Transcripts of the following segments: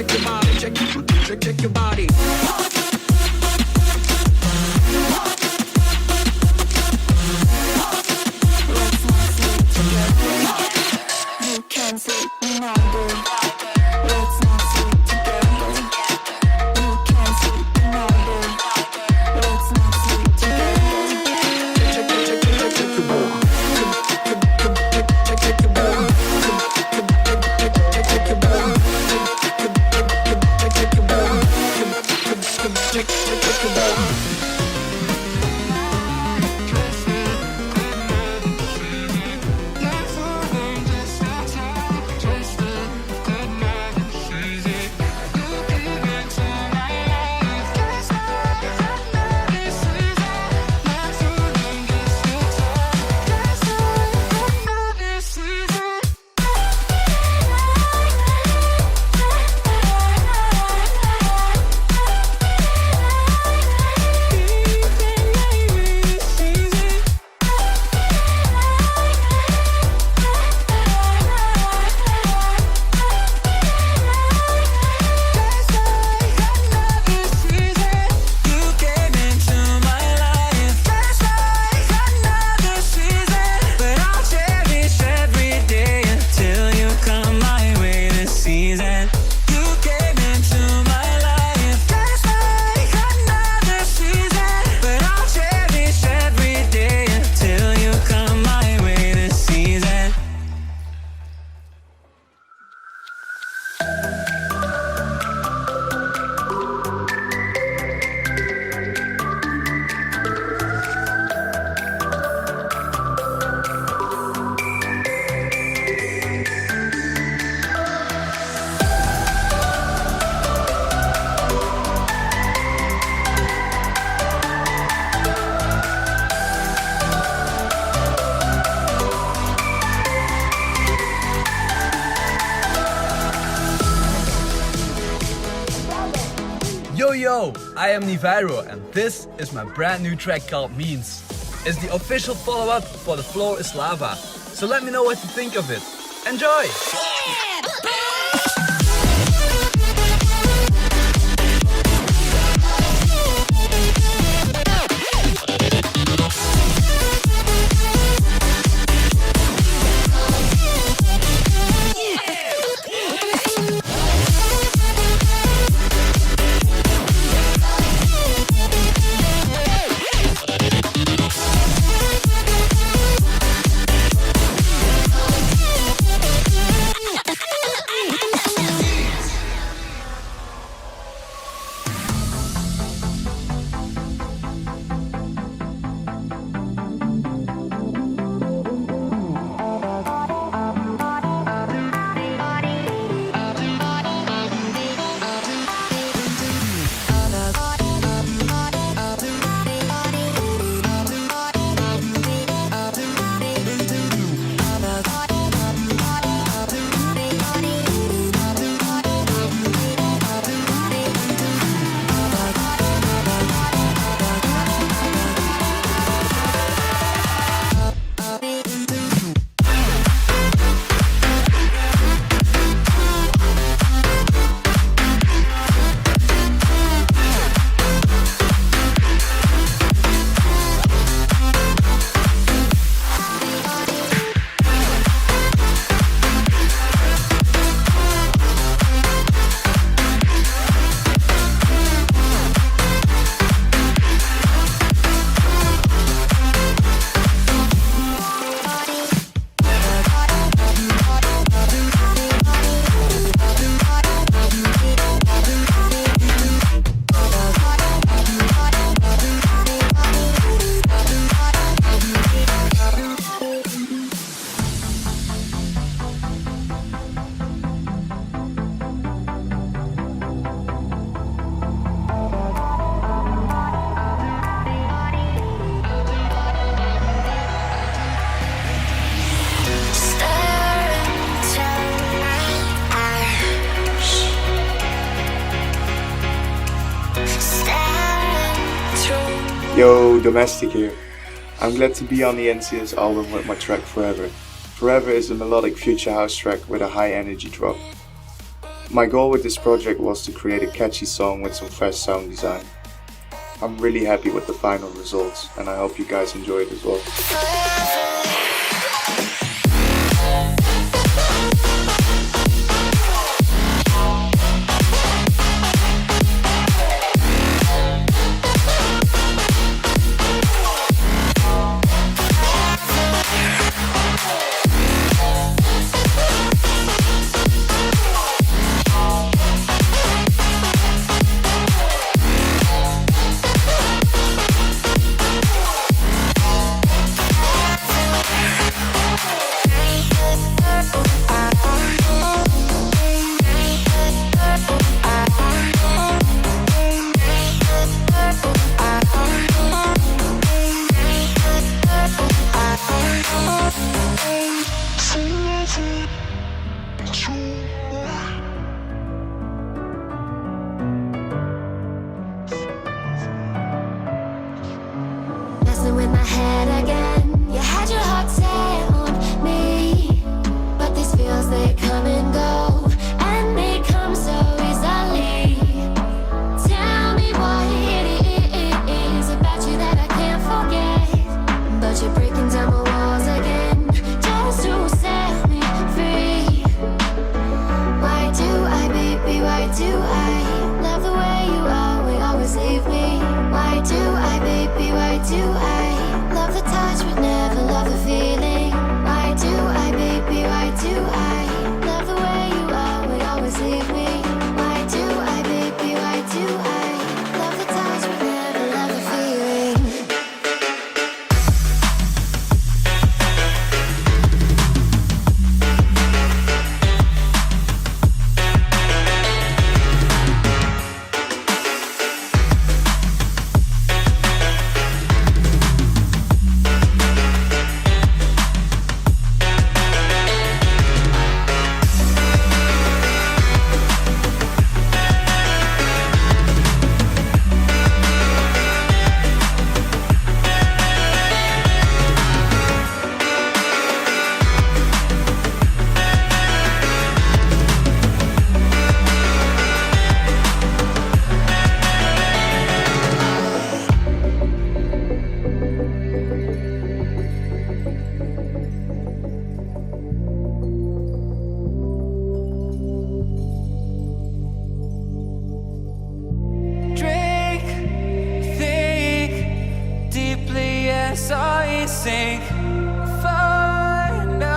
check your body, check your body. Let's not sleep together. You can't sleep neither. Let's not sleep together. You can't sleep neither. Let's not sleep together. Check your body. Check your body. Check your body. Check your body. Yo, I am Nivairo and this is my brand new track called Means. It's the official follow-up for The Floor is Lava. So let me know what you think of it. Enjoy! Yo, Domestic here. I'm glad to be on the NCS album with my track Forever. Forever is a melodic future house track with a high energy drop. My goal with this project was to create a catchy song with some fresh sound design. I'm really happy with the final results, and I hope you guys enjoy it as well. Messing with my head again. You had your heart set on me, but these feels, they come and go, and they come so easily. Tell me what it is about you that I can't forget, but you're breaking down my walls again, just to set me free. Why do I, baby, why do I love the way you always leave me? Why do I, baby, why do I love the touch but never love the feeling? Why do I, baby, why do I love the way you always leave me? Why do I, baby, why do I love the touch but never love the feeling? Drink, think deeply as I sink. Finally,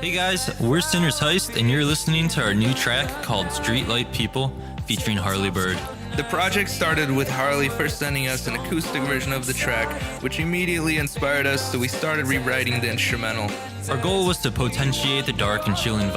Hey guys, we're Sinner's Heist, and you're listening to our new track called Streetlight People, featuring Harley Bird. The project started with Harley first sending us an acoustic version of the track, which immediately inspired us, so we started rewriting the instrumental. Our goal was to potentiate the dark and chilling vibe